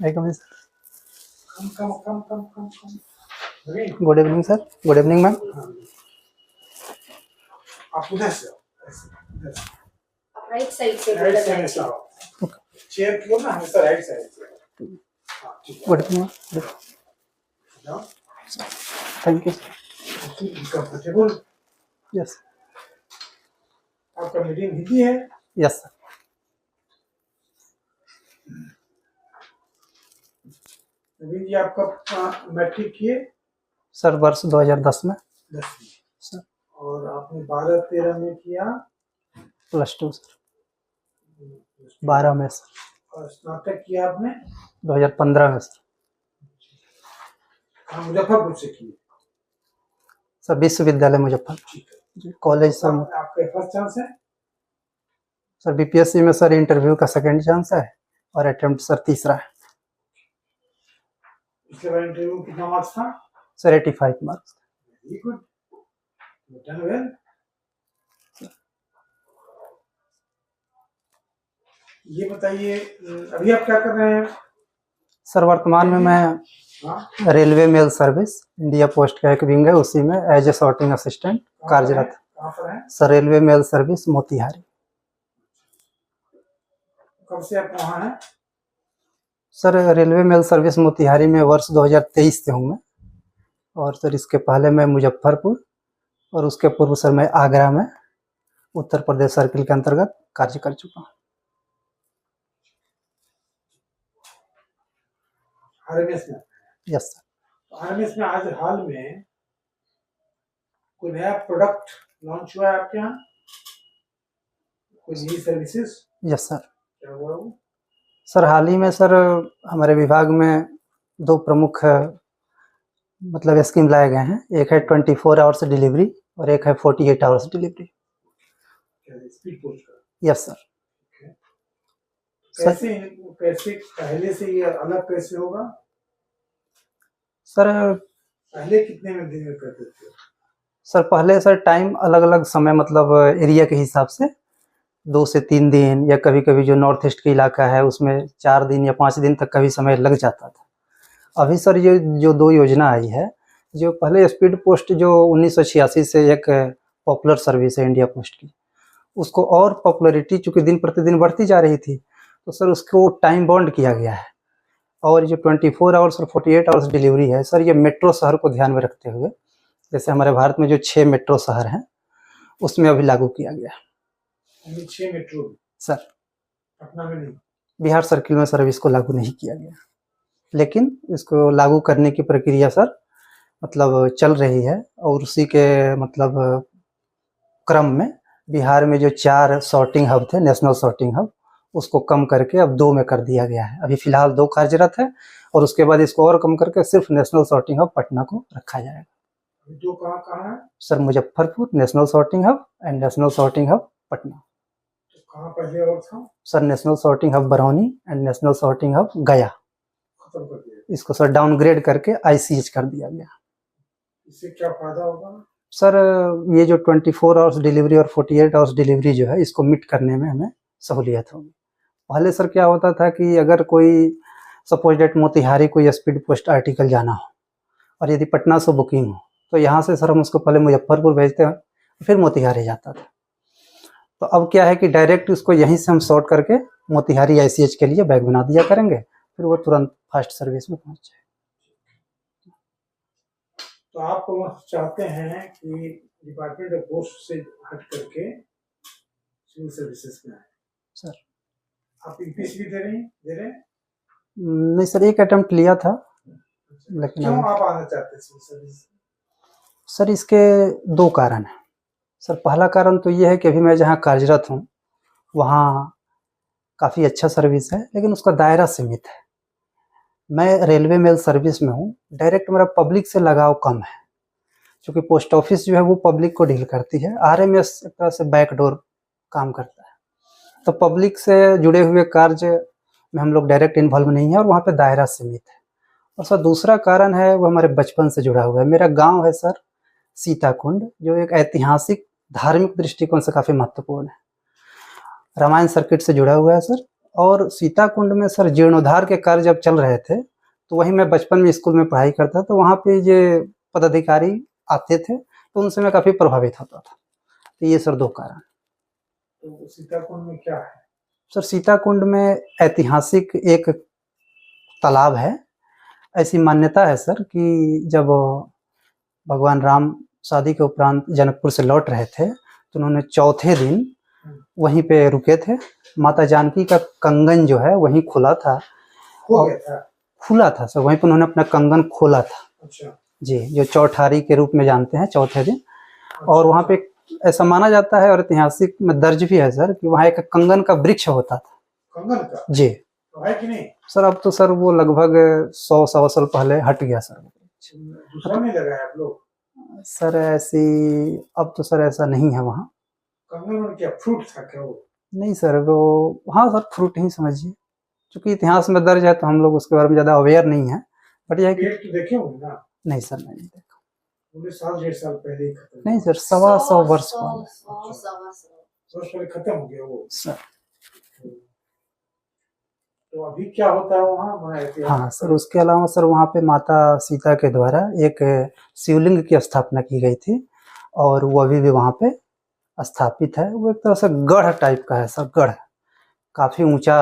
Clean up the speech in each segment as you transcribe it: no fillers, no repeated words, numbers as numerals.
Welcome sir. Come come come come come come Naveen, good evening sir. Good evening ma'am. हाँ, आप उधर से आओ, ऐसे, उधर से। आप राइट साइड से राइट बोला साइड से जाए। आओ। चेयर की हो ना, हमेशा राइट साइड से। हाँ, ठीक है। Good evening ma'am. जाओ। Thank you. कंफर्टेबल। यस। आपका मीडियम हिंदी है? Yes sir. नवीन जी, आपका मैट्रिक किए? सर वर्ष 2010 में। 10वीं। सर और आपने 12-13 में किया? +2 सर। 12 में सर। और स्नातक किया आपने? 2015 में सर। हाँ, मुजफ्फरपुर से किए? सर विश्वविद्यालय मुजफ्फरपुर। ठीक है। जी कॉलेज सर। आपका फर्स्ट चांस है? सर बीपीएससी में सर इंटरव्यू का सेकंड चांस है और अटेम्प्ट सर तीसरा है। पिछले बार इंटरव्यू कितना मार्क्स था? Sir 85 marks. Very good, done well. ये बताइए, अभी आप क्या कर रहे हैं? सर वर्तमान में मैं हाँ? Railway mail service India post का एक विंग है, उसी में एज ए सॉर्टिंग असिस्टेंट कार्यरत। कहाँ पर है? Sir railway mail service Motihari. कब से आप वहाँ हैं? Sir railway mail service Motihari में वर्ष 2023 से हूँ मैं। और सर इसके पहले मैं मुजफ्फरपुर और उसके पूर्व सर मैं आगरा में उत्तर प्रदेश सर्किल के अंतर्गत कार्य कर चुका हूँ। आरएमएस में? Yes sir. आरएमएस में आज हाल में कोई नया प्रोडक्ट लॉन्च हुआ है आपके यहाँ? कोई नई सर्विसेज? Yes sir. क्या हुआ वो? सर हाल ही में सर हमारे विभाग में 2 प्रमुख मतलब स्कीम लाए गए हैं। एक है 24 आवर्स डिलीवरी और एक है 48 आवर्स डिलीवरी। स्पीड पोस्ट का? Yes sir. कैसे कैसे पहले से ये अलग कैसे होगा? सर पहले कितने में दिन में करते थे? सर पहले सर टाइम अलग अलग समय मतलब एरिया के हिसाब से 2 से 3 दिन या कभी कभी जो नॉर्थ ईस्ट का इलाका है उसमें 4 दिन या 5 दिन तक का भी समय लग जाता था। अभी सर ये जो 2 योजना आई है, जो पहले स्पीड पोस्ट जो 1986 से एक पॉपुलर सर्विस है इंडिया पोस्ट की, उसको और पॉपुलरिटी चूँकि दिन प्रतिदिन बढ़ती जा रही थी तो सर उसको टाइम बाउंड किया गया है। और जो 24 आवर्स और 48 आवर्स डिलीवरी है सर, ये मेट्रो शहर को ध्यान में रखते हुए, जैसे हमारे भारत में जो 6 मेट्रो शहर हैं उसमें अभी लागू किया गया है। 6 मेट्रो सर पटना में नहीं? बिहार सर्किल में सर इसको लागू नहीं किया गया, लेकिन इसको लागू करने की प्रक्रिया सर मतलब चल रही है। और उसी के मतलब क्रम में बिहार में जो 4 सॉर्टिंग हब थे, नेशनल सॉर्टिंग हब, उसको कम करके अब 2 में कर दिया गया है। अभी फिलहाल 2 कार्यरत है और उसके बाद इसको और कम करके सिर्फ नेशनल सॉर्टिंग हब पटना को रखा जाएगा। 2 कहाँ कहाँ है? Sir Muzaffarpur national sorting hub and national sorting hub Patna. तो कहाँ पहले और था? Sir national sorting hub Barauni and national sorting hub गया। खत्म कर दिया? इसको सर डाउनग्रेड करके ICH कर दिया गया। इससे क्या फायदा होगा? सर ये जो 24 आवर्स डिलीवरी और 48 आवर्स डिलीवरी जो है, इसको मीट करने में हमें सहूलियत होगी। पहले सर क्या होता था कि अगर कोई सपोज डेट मोतिहारी कोई स्पीड पोस्ट आर्टिकल जाना हो और यदि पटना से बुकिंग हो तो यहाँ से सर हम उसको पहले मुजफ्फरपुर भेजते हैं, फिर मोतिहारी जाता था। तो अब क्या है कि डायरेक्ट उसको यहीं से हम शॉर्ट करके मोतिहारी ICH के लिए बैग बना दिया करेंगे, फिर वो तुरंत फास्ट सर्विस में पहुँच जाए। तो आप चाहते हैं कि डिपार्टमेंट ऑफ पोस्ट से हट करके सिविल सर्विसेज में आए? सर आप यूपीएससी भी दे रहे हैं? नहीं सर, एक अटेम्प्ट लिया था, लेकिन क्यों आप आना चाहते हैं सिविल सर्विस? सर इसके 2 कारण हैं। सर पहला कारण तो ये है कि अभी मैं जहाँ कार्यरत हूँ वहाँ काफ़ी अच्छा सर्विस है, लेकिन उसका दायरा सीमित है। मैं रेलवे मेल सर्विस में हूँ, डायरेक्ट मेरा पब्लिक से लगाव कम है, क्योंकि पोस्ट ऑफिस जो है वो पब्लिक को डील करती है। RMS एक तरह से बैकडोर काम करता है, तो पब्लिक से जुड़े हुए कार्य में हम लोग डायरेक्ट इन्वॉल्व नहीं है और वहाँ पे दायरा सीमित है। और सर दूसरा कारण है वो हमारे बचपन से जुड़ा हुआ है। मेरा गांव है सर सीताकुंड, जो एक ऐतिहासिक धार्मिक दृष्टिकोण से काफ़ी महत्वपूर्ण है, रामायण सर्किट से जुड़ा हुआ है सर। और सीताकुंड में सर जीर्णोद्धार के कार्य जब चल रहे थे, तो वहीं मैं बचपन में स्कूल में पढ़ाई करता, तो वहाँ पे ये पदाधिकारी आते थे, तो उनसे मैं काफ़ी प्रभावित होता था। तो ये सर 2 कारण। तो सीताकुंड में क्या है? सर सीताकुंड में ऐतिहासिक एक तालाब है। ऐसी मान्यता है सर कि जब भगवान राम शादी के उपरांत जनकपुर से लौट रहे थे, तो उन्होंने चौथे दिन वहीं पे रुके थे। माता जानकी का कंगन जो है वहीं खुला था, हो गया था? खुला था सर, वहीं पे उन्होंने अपना कंगन खोला था अच्छा। जी, जो चौठारी के रूप में जानते हैं, चौथे दिन। और वहाँ पे ऐसा माना जाता है और ऐतिहासिक में दर्ज भी है सर कि वहाँ एक कंगन का वृक्ष होता था। कंगन का? जी तो है कि नहीं? सर अब तो सर वो लगभग 100 साल पहले हट गया सर। दूसरा नहीं लगाया आप लोग? सर ऐसी अब तो सर ऐसा नहीं है वहाँ। कंगन में क्या फ्रूट था क्या वो? नहीं सर वो, हाँ सर फ्रूट ही समझिए, क्योंकि इतिहास में दर्ज है तो हम लोग उसके बारे में ज़्यादा अवेयर नहीं है। बट यह है कि पेड़ तो देखे होंगे ना? नहीं सर मैंने नहीं देखा। पूरे 100-1.5 साल पहले ही खत्म नहीं हुआ। सर 100 वर्ष पहले वर्ष पहले खत्म हो गया वो। सर। तो अभी क्या होता है वहाँ? हाँ सर, उसके अलावा सर वहाँ पे माता सीता के द्वारा एक शिवलिंग की स्थापना की गई थी, और वो अभी भी वहाँ पे स्थापित है। वो एक तरह से गढ़ टाइप का है सर, गढ़ काफ़ी ऊंचा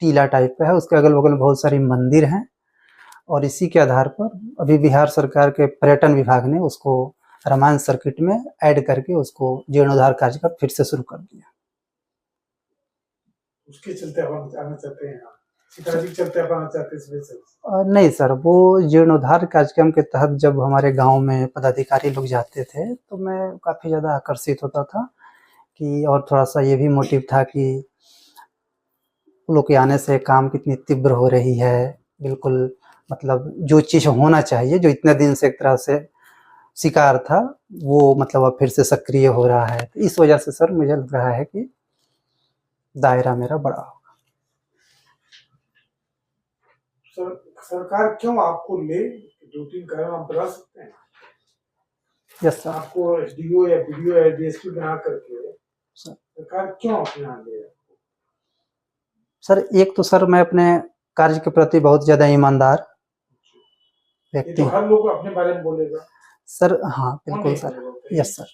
टीला टाइप का है। उसके अगल बगल बहुत सारी मंदिर हैं, और इसी के आधार पर अभी बिहार सरकार के पर्यटन विभाग ने उसको रामायण सर्किट में ऐड करके उसको जीर्णोद्धार कार्य का फिर से शुरू कर दिया। उसके चलते आप आना चाहते हैं? सीताजी के चलते आप आना चाहते हैं इस वजह से? नहीं सर, वो जीर्णोद्धार कार्यक्रम के तहत जब हमारे गांव में पदाधिकारी लोग जाते थे, तो मैं काफ़ी ज़्यादा आकर्षित होता था कि, और थोड़ा सा ये भी मोटिव था कि लोग के आने से काम कितनी तीव्र हो रही है। बिल्कुल मतलब जो चीज़ होना चाहिए, जो इतने दिन से एक तरह से शिकार था, वो मतलब अब फिर से सक्रिय हो रहा है। तो इस वजह से सर मुझे लग रहा है कि दायरा मेरा बड़ा होगा। सरकार क्यों आपको ले? 2-3 कारण आप बता सकते हैं? Yes sir. आपको एसडीओ या बीडीओ या डीएसपी बना करके सरकार क्यों अपने यहाँ ले? सर एक तो सर मैं अपने कार्य के प्रति बहुत ज़्यादा ईमानदार व्यक्ति। तो हर लोग अपने बारे में बोलेगा सर। हाँ बिल्कुल सर। Yes sir.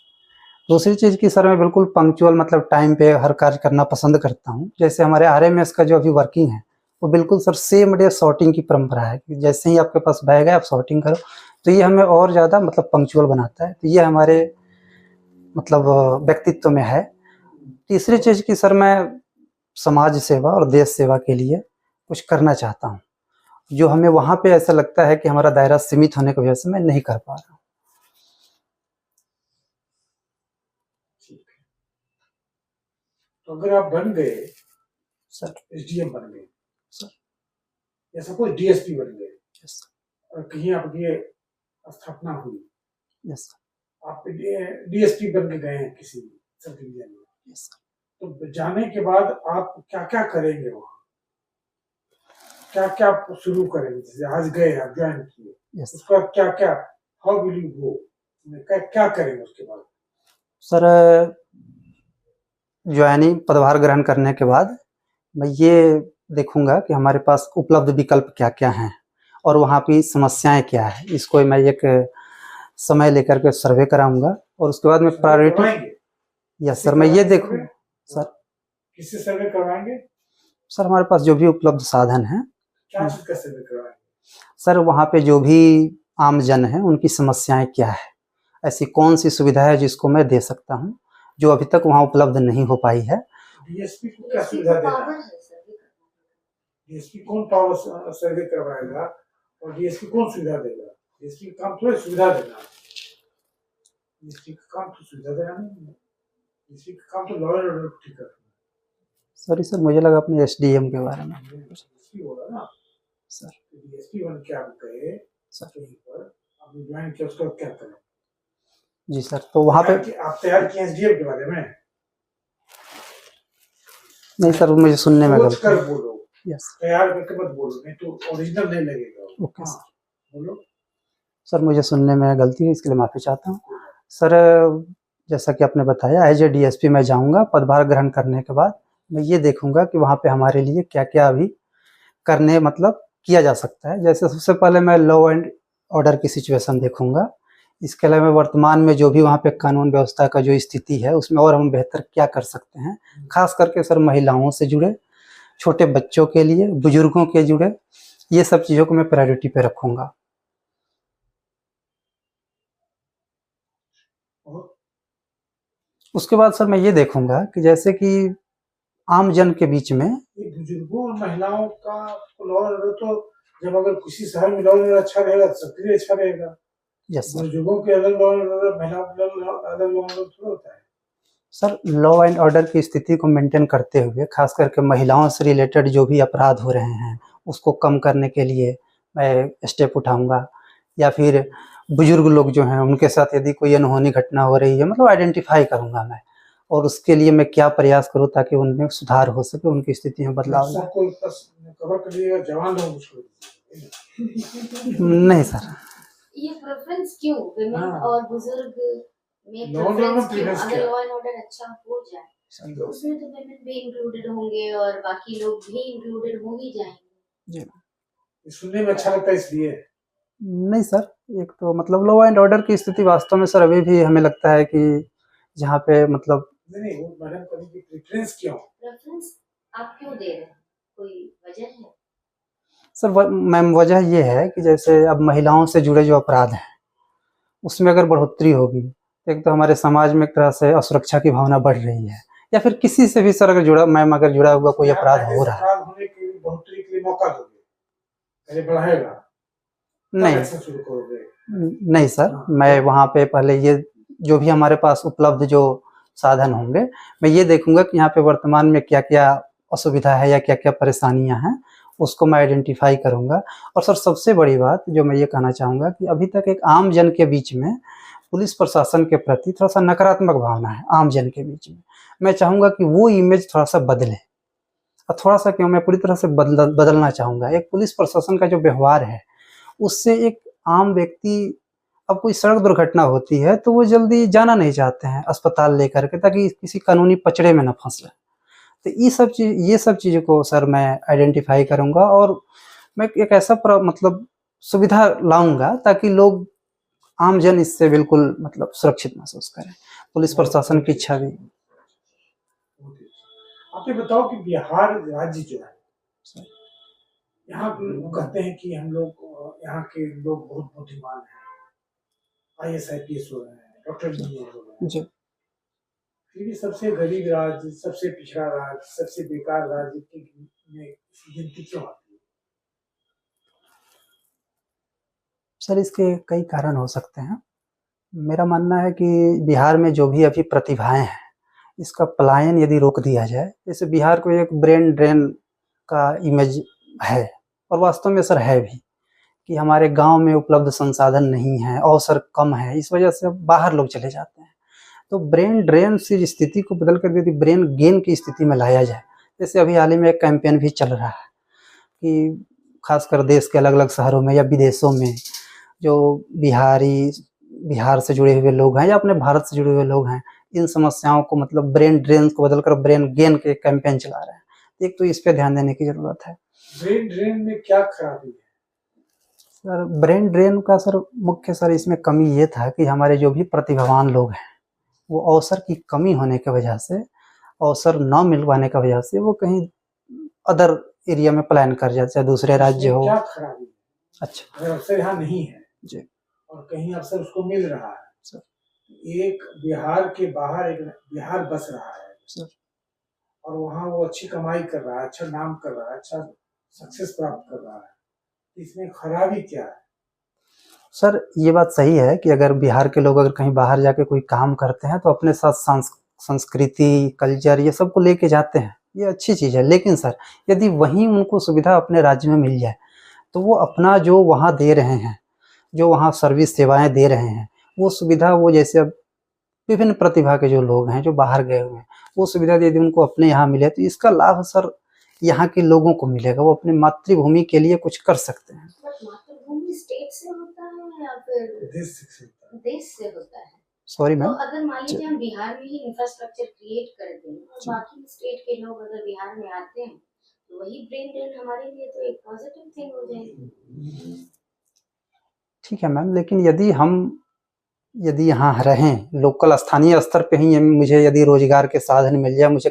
दूसरी चीज़ की सर मैं बिल्कुल पंक्चुअल मतलब टाइम पे हर कार्य करना पसंद करता हूँ। जैसे हमारे आरएमएस का जो अभी वर्किंग है, वो बिल्कुल सर सेम डे सॉर्टिंग की परंपरा है कि जैसे ही आपके पास बैग है आप सॉर्टिंग करो, तो ये हमें और ज़्यादा मतलब पंक्चुअल बनाता है। तो ये हमारे मतलब व्यक्तित्व में है। तीसरी चीज़ की सर मैं समाज सेवा और देश सेवा के लिए कुछ करना चाहता हूँ, जो हमें वहाँ पे ऐसा लगता है कि हमारा दायरा सीमित होने की वजह से मैं नहीं कर पा रहा हूँ। तो अगर आप बन गए सर, एसडीएम बन गए सर, या सपोज डीएसपी बन गए, यस और कहीं आपकी स्थापना हुई, यस आप डीएसपी बन के गए हैं किसी सब डिवीजन में, यस, तो जाने के बाद आप क्या क्या करेंगे वहाँ? क्या क्या शुरू करेंगे? जैसे आज गए आप ज्वाइन किए, उसका क्या क्या, हाउ विल यू गो, क्या करेंगे उसके बाद? सर ज्वाइनिंग पदभार ग्रहण करने के बाद मैं ये देखूंगा कि हमारे पास उपलब्ध विकल्प क्या क्या हैं और वहाँ की समस्याएं क्या है। इसको मैं एक समय लेकर के सर्वे कराऊंगा, और उसके बाद मैं प्रायोरिटी। यस सर, मैं ये देखूंगा। सर किससे सर्वे करवाएंगे? सर हमारे पास जो भी उपलब्ध साधन है। क्या चीज का सर्वे करवाएंगे? सर वहाँ पे जो भी आम जन है उनकी समस्याएं क्या है, ऐसी कौन सी सुविधा है जिसको मैं दे सकता हूँ जो अभी तक वहाँ उपलब्ध नहीं हो पाई है। डीएसपी को क्या सुविधा देना? डीएसपी कौन पावर सर्वे करवाएगा और डीएसपी कौन सुविधा देगा? डीएसपी का काम थोड़ा सुविधा देना है, डीएसपी का काम तो सुविधा देना नहीं है, डीएसपी का काम तो लॉ एंड ऑर्डर ठीक करना है। सॉरी सर, मुझे लगा अपने एसडीएम के बारे में। डीएसपी होगा ना सर। डीएसपी बन के आप गए सर कहीं पर, आपने ज्वाइन किया, उसका क्या करें? जी सर, तो वहाँ पे आप तैयार किए एसडीएम के बारे में? नहीं सर, मुझे सुनने में गलती कर बोलो। यस तैयार करके मत बोलो, नहीं तो ओरिजिनल नहीं लगेगा। Okay sir. बोलो सर, मुझे सुनने में गलती है, इसके लिए माफ़ी चाहता हूँ सर। जैसा कि आपने बताया एज ए डीएसपी मैं जाऊँगा, पदभार ग्रहण करने के बाद मैं ये देखूंगा कि वहाँ पे हमारे लिए क्या क्या अभी करने मतलब किया जा सकता है। जैसे सबसे पहले मैं लॉ एंड ऑर्डर की सिचुएशन देखूंगा। इसके अलावा वर्तमान में जो भी वहाँ पे कानून व्यवस्था का जो स्थिति है उसमें और हम बेहतर क्या कर सकते हैं, खास करके सर महिलाओं से जुड़े, छोटे बच्चों के लिए, बुजुर्गों के जुड़े, ये सब चीज़ों को मैं प्रायोरिटी पे रखूंगा। और उसके बाद सर मैं ये देखूंगा कि जैसे कि आम जन के बीच में ये बुजुर्गों और महिलाओं का लॉ एंड ऑर्डर तो जब अगर किसी शहर में लॉ एंड ऑर्डर अच्छा रहेगा तो सबके लिए अच्छा रहेगा। Yes sir. बुजुर्गों के अलग लॉ एंड ऑर्डर, महिलाओं के अलग लॉ एंड ऑर्डर थोड़ा होता है। सर लॉ एंड ऑर्डर की स्थिति को मेंटेन करते हुए खास करके महिलाओं से रिलेटेड जो भी अपराध हो रहे हैं उसको कम करने के लिए मैं स्टेप उठाऊंगा। या फिर बुजुर्ग लोग जो हैं उनके साथ यदि कोई अनहोनी घटना हो रही है मतलब आइडेंटिफाई करूंगा मैं, और उसके लिए मैं क्या प्रयास करूं ताकि उनमें सुधार हो सके, उनकी स्थिति में बदलाव हो जाए। सबको कवर कर लिएगा, जवान लोगों को छोड़ दीजिएगा। नहीं सर। ये प्रेफरेंस क्यों विमेन हाँ। और बुजुर्ग में लॉ एंड ऑर्डर प्रेफरेंस क्यों? प्रेफरेंस अगर क्या? लॉ एंड ऑर्डर अच्छा हो जाए तो उसमें तो विमेन भी इंक्लूडेड होंगे और बाकी लोग भी इंक्लूडेड हो ही जाएंगे। जी सुनने में अच्छा लगता है इसलिए। नहीं सर, एक तो मतलब लॉ एंड ऑर्डर की स्थिति वास्तव में सर अभी भी हमें लगता है कि जहाँ पे मतलब नहीं वो मैडम कभी भी प्रेफरेंस क्यों? प्रेफरेंस आप क्यों दे रहे हैं? कोई वजह है? सर मैम वजह ये है कि जैसे अब महिलाओं से जुड़े जो अपराध हैं उसमें अगर बढ़ोतरी होगी, एक तो हमारे समाज में एक तरह से असुरक्षा की भावना बढ़ रही है, या फिर किसी से भी सर अगर जुड़ा मैम अगर जुड़ा हुआ कोई अपराध हो रहा है। अपराध होने के लिए बढ़ोतरी के लिए मौका दोगे, पहले बढ़ाएगा नहीं अच्छा शुरू करोगे। नहीं सर, मैं वहाँ पे पहले ये जो भी हमारे पास उपलब्ध जो साधन होंगे मैं ये देखूंगा कि यहाँ पे वर्तमान में क्या क्या असुविधा है या क्या क्या परेशानियां हैं, उसको मैं आइडेंटिफाई करूंगा। और सर सबसे बड़ी बात जो मैं ये कहना चाहूँगा कि अभी तक एक आम जन के बीच में पुलिस प्रशासन के प्रति थोड़ा सा नकारात्मक भावना है आम जन के बीच में। मैं चाहूँगा कि वो इमेज थोड़ा सा बदले, और थोड़ा सा क्यों, मैं पूरी तरह से बदलना चाहूँगा। एक पुलिस प्रशासन का जो व्यवहार है उससे एक आम व्यक्ति, अब कोई सड़क दुर्घटना होती है तो वो जल्दी जाना नहीं चाहते हैं अस्पताल लेकर के ताकि किसी कानूनी पचड़े में न फंस जाए। तो ये सब चीज़ों को सर मैं आइडेंटिफाई करूँगा और मैं एक ऐसा मतलब सुविधा लाऊंगा ताकि लोग आम जन इससे बिल्कुल मतलब सुरक्षित महसूस करें। पुलिस प्रशासन की इच्छा भी। आप ये बताओ कि बिहार राज्य जो है, यहाँ कहते हैं कि हम लोग यहाँ के लोग बहुत बुद्धिमान हैं, IAS IPS हो रहे हैं, डॉक्टर इंजीनियर हो रहे हैं, जी फिर भी सबसे गरीब राज्य, सबसे पिछड़ा राज्य, सबसे बेकार राज्य में गिनती क्यों आती है? सर इसके कई कारण हो सकते हैं। मेरा मानना है कि बिहार में जो भी अभी प्रतिभाएं हैं इसका पलायन यदि रोक दिया जाए, जैसे बिहार को एक ब्रेन ड्रेन का इमेज है और वास्तव में सर है भी, कि हमारे गांव में उपलब्ध संसाधन नहीं है, अवसर कम है, इस वजह से बाहर लोग चले जाते हैं। तो ब्रेन ड्रेन से स्थिति को बदल कर यदि ब्रेन गेन की स्थिति में लाया जाए, जैसे अभी हाल ही में एक कैंपेन भी चल रहा है कि खासकर देश के अलग अलग शहरों में या विदेशों में जो बिहार से जुड़े हुए लोग हैं या अपने भारत से जुड़े हुए लोग हैं, इन समस्याओं को मतलब ब्रेन ड्रेन को बदलकर ब्रेन गेन के कैंपेन चला रहे हैं। एक तो इस पे ध्यान देने की जरूरत है। ब्रेन ड्रेन में क्या खराबी है? सर ब्रेन ड्रेन का सर मुख्य सर इसमें कमी ये था कि हमारे जो भी प्रतिभावान लोग हैं वो अवसर की कमी होने की वजह से, अवसर न मिल पाने की वजह से वो कहीं अदर एरिया में प्लान कर जाते हैं, दूसरे राज्य हो। क्या खराबी है? अच्छा अगर अवसर यहाँ नहीं है जी और कहीं अवसर उसको मिल रहा है, सर। एक बिहार के बाहर एक बिहार बस रहा है सर और वहाँ वो अच्छी कमाई कर रहा है, अच्छा नाम कर रहा है, अच्छा सक्सेस प्राप्त कर रहा है, इसमें खराबी क्या है? सर ये बात सही है कि अगर बिहार के लोग अगर कहीं बाहर जाके कोई काम करते हैं तो अपने साथ संस्कृति कल्चर ये सब को लेके जाते हैं, ये अच्छी चीज़ है। लेकिन सर यदि वहीं उनको सुविधा अपने राज्य में मिल जाए तो वो अपना जो वहाँ दे रहे हैं, जो वहाँ सर्विस सेवाएं दे रहे हैं, वो सुविधा वो जैसे अब विभिन्न प्रतिभा के जो लोग हैं जो बाहर गए हुए हैं, वो सुविधा यदि उनको अपने यहाँ मिले तो इसका लाभ सर यहाँ के लोगों को मिलेगा, वो अपनी मातृभूमि के लिए कुछ कर सकते हैं। मातृभूमि स्टेट से होता है या फिर देश से होता है? देश से होता है? सॉरी तो मैम। अगर मान लीजिए हम बिहार में ही इंफ्रास्ट्रक्चर क्रिएट कर दें और जी। बाकी स्टेट के लोग अगर बिहार में आते हैं तो वही ब्रेन ड्रेन हमारे लिए तो एक पॉजिटिव थिंग हो जाएगी। ठीक है मैम, लेकिन यदि यहाँ रहें, लोकल स्थानीय स्तर पे ही मुझे यदि रोजगार के साधन मिल जाए, मुझे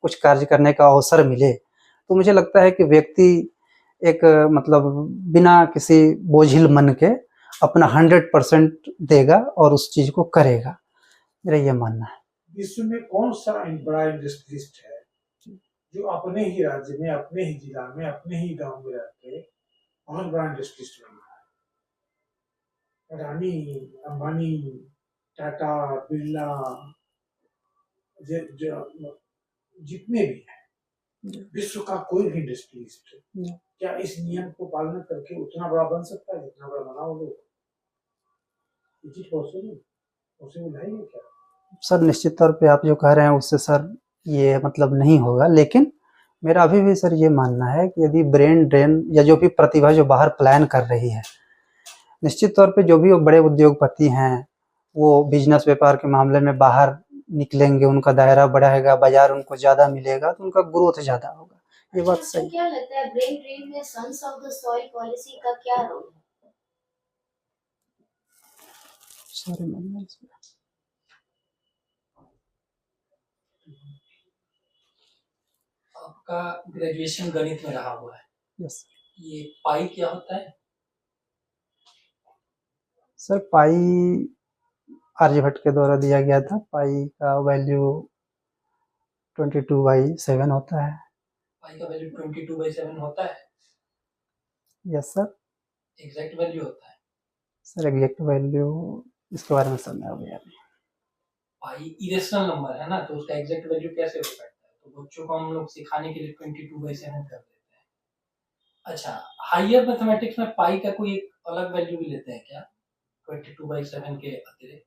कुछ कार्य करने का अवसर मिले, तो मुझे लगता है कि व्यक्ति एक मतलब बिना किसी बोझिल मन के अपना 100% देगा और उस चीज को करेगा। मेरा ये मानना है। विश्व में कौन सा बड़ा इंडस्ट्रियलिस्ट है जो अपने ही राज्य में, अपने ही जिला में, अपने ही गांव में रहकर बहुत बड़ा इंडस्ट्रियलिस्ट बन रहा है? अडानी, अंबानी, टाटा, बिरला, जितने भी हैं, विश्व का कोई भी इंडस्ट्रियलिस्ट क्या इस नियम को पालन करके उतना बड़ा बन सकता है जितना बड़ा बना वो लोग? Is it possible? पॉसिबल है ये क्या? सर निश्चित तौर पे आप जो कह रहे हैं उससे सर ये मतलब नहीं होगा, लेकिन मेरा अभी भी सर ये मानना है कि यदि ब्रेन ड्रेन या जो भी प्रतिभा जो बाहर पलायन कर रही है, निश्चित तौर पे जो भी वो बड़े उद्योगपति हैं वो बिजनेस व्यापार के मामले में बाहर निकलेंगे, उनका दायरा बढ़ाएगा, बाजार उनको ज़्यादा मिलेगा, तो उनका ग्रोथ ज़्यादा होगा। ये बात आपको सही। क्या लगता है ब्रेन ड्रेन में sons of the soil policy का क्या रोल है? Sorry ma'am. आपका ग्रेजुएशन गणित में रहा हुआ है, यस ये पाई क्या होता है? सर, पाई आर्यभट्ट के द्वारा दिया गया था। पाई का वैल्यू 22/7 होता है। पाई का वैल्यू 22/7 होता है? Yes sir. एग्जैक्ट वैल्यू होता है? सर एग्जैक्ट वैल्यू इसके बारे में सर मैं अवेयर नहीं। पाई इरेशनल नंबर है ना, तो उसका एग्जैक्ट वैल्यू कैसे हो सकता है? तो बच्चों को हम लोग सिखाने के लिए 22/7 कर देते हैं। अच्छा, हायर मैथमेटिक्स में पाई का कोई एक अलग वैल्यू भी लेते हैं क्या 22/7 के अतिरिक्त?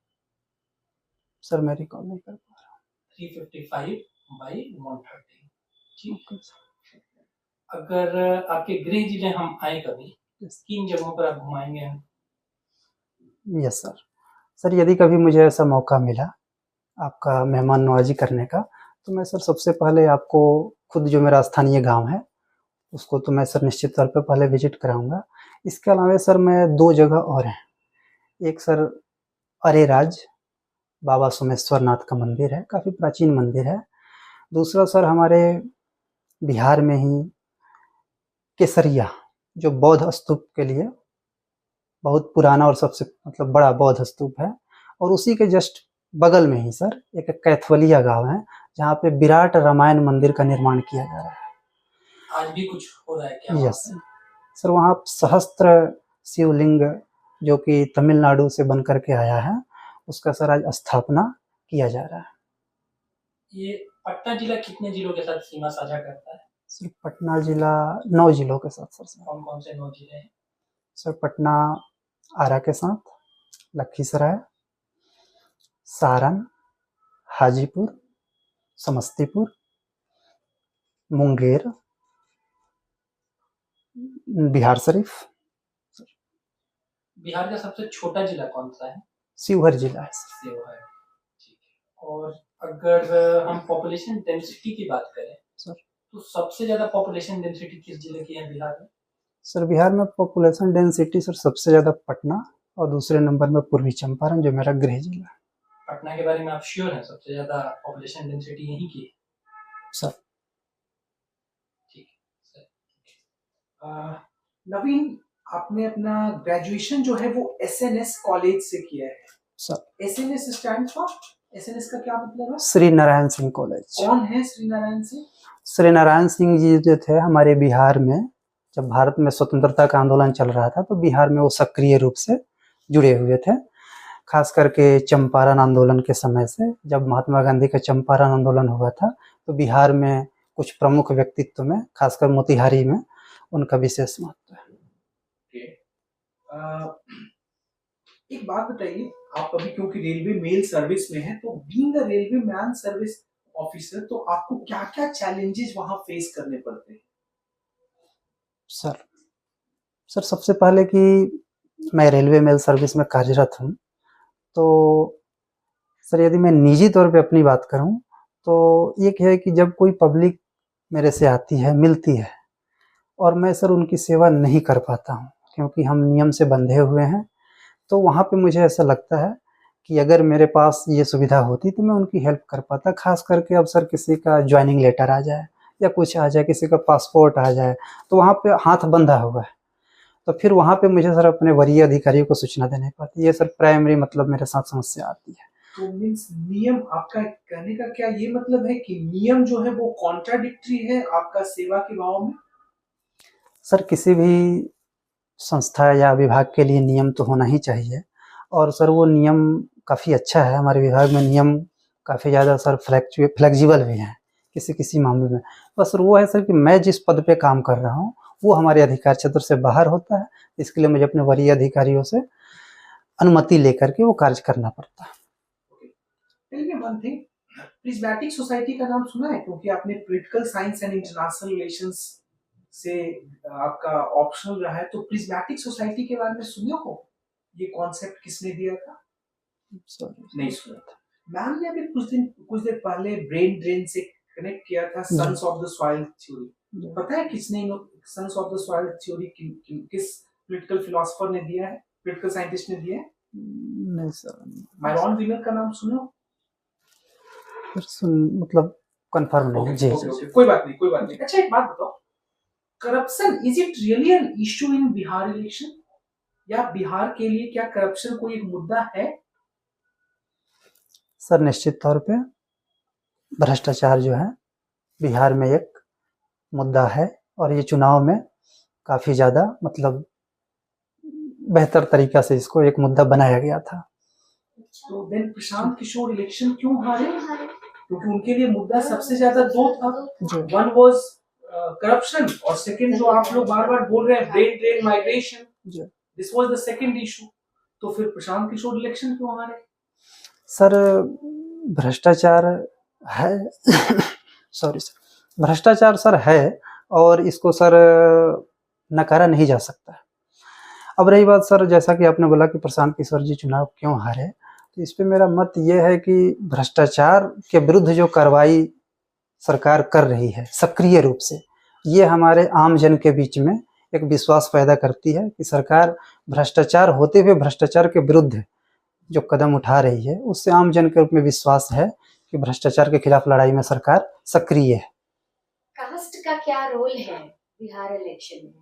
सर मैं रिकॉल नहीं कर पा रहा 355/130। ठीक। हूँ। अगर आपके गृह जिले हम आए कभी, किन जगहों पर आप घुमाएंगे हम? Yes sir. सर यदि कभी मुझे ऐसा मौका मिला आपका मेहमान नवाजी करने का, तो मैं सर सबसे पहले आपको खुद जो मेरा स्थानीय गांव है उसको तो मैं सर निश्चित तौर पे पहले विजिट कराऊंगा। इसके अलावा सर मैं 2 जगह और हैं। एक सर अरेराज बाबा सोमेश्वर नाथ का मंदिर है, काफ़ी प्राचीन मंदिर है। दूसरा सर हमारे बिहार में ही केसरिया, जो बौद्ध स्तूप के लिए बहुत पुराना और सबसे मतलब बड़ा बौद्ध स्तूप है, और उसी के जस्ट बगल में ही सर एक कैथवलिया गांव है जहाँ पे विराट रामायण मंदिर का निर्माण किया जा रहा है। आज भी कुछ हो रहा है क्या? यस सर, वहाँ सहस्त्र शिवलिंग जो कि तमिलनाडु से बन करके आया है, उसका सर आज स्थापना किया जा रहा है। ये पटना जिला कितने जिलों के साथ सीमा साझा करता है? सर पटना जिला 9 जिलों के साथ सर। कौन कौन से 9 जिले हैं? सर पटना आरा के साथ, लखीसराय, सारण, हाजीपुर, समस्तीपुर, मुंगेर, बिहार शरीफ। बिहार का सबसे छोटा जिला कौन सा है? शिवहर जिला है सर। शिवहर। ठीक है। और अगर हम पॉपुलेशन डेंसिटी की बात करें सर, तो सबसे ज्यादा पॉपुलेशन डेंसिटी किस जिले की है बिहार में? सर बिहार में पॉपुलेशन डेंसिटी सर सबसे ज़्यादा पटना और दूसरे नंबर में पूर्वी चंपारण जो मेरा गृह जिला है। पटना के बारे में आप श्योर हैं सबसे ज्यादा पॉपुलेशन डेंसिटी यहीं की है? सर ठीक है सर। नवीन, आपने अपना ग्रेजुएशन जो है वो एसएनएस कॉलेज से किया है। Sir SNS stand for, SNS का क्या मतलब है? श्री नारायण सिंह कॉलेज। कौन है श्री नारायण सिंह? श्री नारायण सिंह जी जो थे हमारे बिहार में, जब भारत में स्वतंत्रता का आंदोलन चल रहा था तो बिहार में वो सक्रिय रूप से जुड़े हुए थे। खास करके चंपारण आंदोलन के समय से, जब महात्मा गांधी का चंपारण आंदोलन हुआ था तो बिहार में कुछ प्रमुख व्यक्तित्व में, खासकर मोतिहारी में, उनका विशेष महत्व है। एक बात बताइए, आप अभी क्योंकि रेलवे मेल सर्विस में है, तो being a railway man service officer, तो आपको क्या क्या चैलेंजेस वहां फेस करने पड़ते हैं? सर सबसे पहले कि मैं रेलवे मेल सर्विस में कार्यरत हूँ, तो सर यदि मैं निजी तौर पे अपनी बात करूं तो एक है कि जब कोई पब्लिक मेरे से आती है, मिलती है, और मैं सर उनकी सेवा नहीं कर पाता हूं क्योंकि हम नियम से बंधे हुए हैं, तो वहाँ पे मुझे ऐसा लगता है कि अगर मेरे पास ये सुविधा होती तो मैं उनकी हेल्प कर पाता। खास करके अब सर किसी का ज्वाइनिंग लेटर आ जाए या कुछ आ जाए, किसी का पासपोर्ट आ जाए, तो वहाँ पे हाथ बंधा हुआ है, तो फिर वहाँ पे मुझे सर अपने वरीय अधिकारियों को सूचना देनी पड़ती है। ये सर प्राइमरी मतलब मेरे साथ समस्या आती है। तो मीन्स नियम, आपका कहने का क्या ये मतलब है कि नियम जो है वो कॉन्ट्राडिक्टरी है आपका सेवा के भाव में? सर किसी भी संस्था या विभाग के लिए नियम तो होना ही चाहिए, और सर वो नियम काफ़ी अच्छा है। हमारे विभाग में नियम काफ़ी ज़्यादा सर फ्लेक्सिबल भी हैं किसी किसी मामले में। बस सर वो है सर कि मैं जिस पद पे काम कर रहा हूँ वो हमारे अधिकार क्षेत्र से बाहर होता है, इसके लिए मुझे अपने वरीय अधिकारियों से अनुमति लेकर के वो कार्य करना पड़ता है। Tell me one thing, prismatic society का नाम सुना है? क्योंकि आपने political science and international relations से आपका ऑप्शनल रहा है, तो प्रिज्मेटिक सोसाइटी के बारे में सुने हो? ये कॉन्सेप्ट किसने दिया था? नहीं सुना था। मैम ने अभी कुछ देर पहले ब्रेन ड्रेन से कनेक्ट किया था sons of the soil theory. पता है किसने sons of the soil theory किस पॉलिटिकल फिलोसोफर ने दिया है, पॉलिटिकल साइंटिस्ट ने दिया है? नहीं सर, मायरॉन व्हीलर का नाम सुनो? मतलब कंफर्म नहीं। जी जी, कोई बात नहीं। अच्छा एक बात बताओ, corruption is it really an issue in Bihar election? या बिहार के लिए क्या करप्शन कोई एक मुद्दा है? सर निश्चित तौर पे भ्रष्टाचार जो है बिहार में एक मुद्दा है, और ये चुनाव में काफ़ी ज़्यादा मतलब बेहतर तरीका से इसको एक मुद्दा बनाया गया था। तो देन प्रशांत किशोर इलेक्शन क्यों हारे? क्योंकि उनके लिए मुद्दा सबसे ज्यादा दो था। वन वाज करप्शन, और सेकंड जो आप लोग बार बार बोल रहे हैं brain drain migration, this was the second issue. तो फिर प्रशांत किशोर इलेक्शन क्यों हारे? सर भ्रष्टाचार है सॉरी सर, भ्रष्टाचार सर है, और इसको सर नकारा नहीं जा सकता। अब रही बात सर, जैसा कि आपने बोला कि प्रशांत किशोर जी चुनाव क्यों हारे, तो इस पे मेरा मत ये है कि भ्रष्टाचार के विरुद्ध जो कार्रवाई सरकार कर रही है सक्रिय रूप से, ये हमारे आम जन के बीच में एक विश्वास पैदा करती है कि सरकार भ्रष्टाचार होते हुए भ्रष्टाचार के विरुद्ध जो कदम उठा रही है, उससे आम जन के रूप में विश्वास है कि भ्रष्टाचार के खिलाफ लड़ाई में सरकार सक्रिय है। कास्ट का क्या रोल है बिहार इलेक्शन में?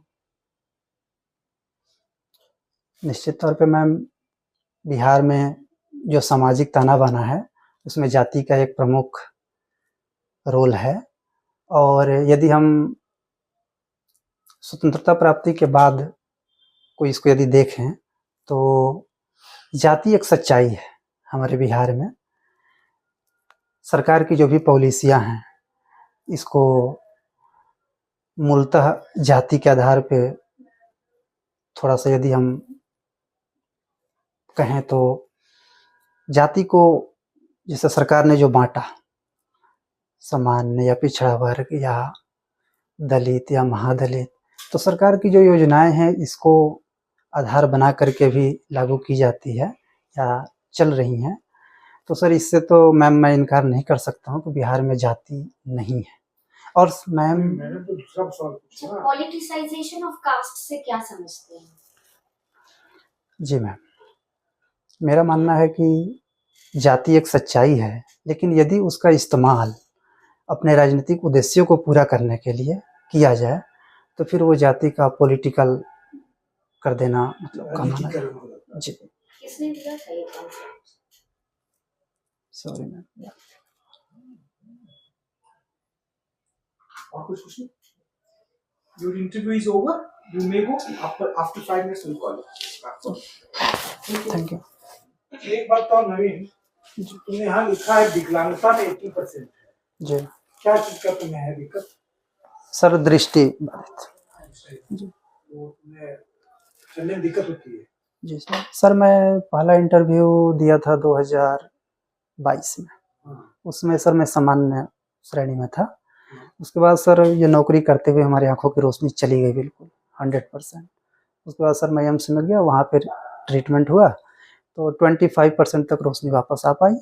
निश्चित तौर पे मैम, बिहार में जो सामाजिक ताना बाना है उसमें जाति का एक प्रमुख रोल है, और यदि हम स्वतंत्रता प्राप्ति के बाद कोई इसको यदि देखें तो जाति एक सच्चाई है हमारे बिहार में। सरकार की जो भी पॉलिसियां हैं इसको मूलतः जाति के आधार पे थोड़ा सा यदि हम कहें तो जाति को जैसे सरकार ने जो बांटा, सामान्य या पिछड़ा वर्ग या दलित या महादलित, तो सरकार की जो योजनाएं हैं इसको आधार बना करके भी लागू की जाती है या चल रही हैं। तो सर इससे तो मैम मैं इनकार नहीं कर सकता हूँ कि बिहार में जाति नहीं है। और मैम मैंने तो दूसरा सवाल पूछा, पॉलिटिसाइजेशन ऑफ कास्ट से क्या समझते हैं? जी मैम, मेरा मानना है कि जाति एक सच्चाई है, लेकिन यदि उसका इस्तेमाल अपने राजनीतिक उद्देश्यों को पूरा करने के लिए किया जाए तो फिर वो जाति का पॉलिटिकल कर देना मतलब कम माना जाए। जी किसने दिया था ये कॉन्सेप्ट? Sorry ma'am. और कुछ पूछना? Your interview is over. You may go. After 5 minutes we'll call you. Thank you. एक बात तो नवीन, तुमने यहाँ लिखा है विकलांगता में 80% है, जी क्या चीज का तुम्हें है दिक्कत? सर दृष्टि बाधित। वो तुम्हें चलने में दिक्कत होती है? जी सर, मैं पहला इंटरव्यू दिया था 2022 में, उसमें सर मैं सामान्य श्रेणी में था। उसके बाद सर ये नौकरी करते हुए हमारी आंखों की रोशनी चली गई बिल्कुल 100%। उसके बाद सर मैं एम्स में गया, वहाँ पर ट्रीटमेंट हुआ तो 25% तक रोशनी वापस आ पाई।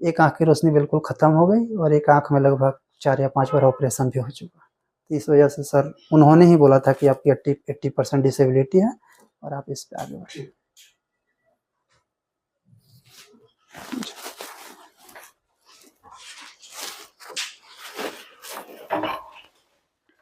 एक आँख की रोशनी बिल्कुल ख़त्म हो गई और एक आँख में लगभग 4 या 5 बार ऑपरेशन भी हो चुका। तो इस वजह से सर उन्होंने ही बोला था कि आपकी 80% डिसेबिलिटी है और आप इस पे आगे बढ़िए।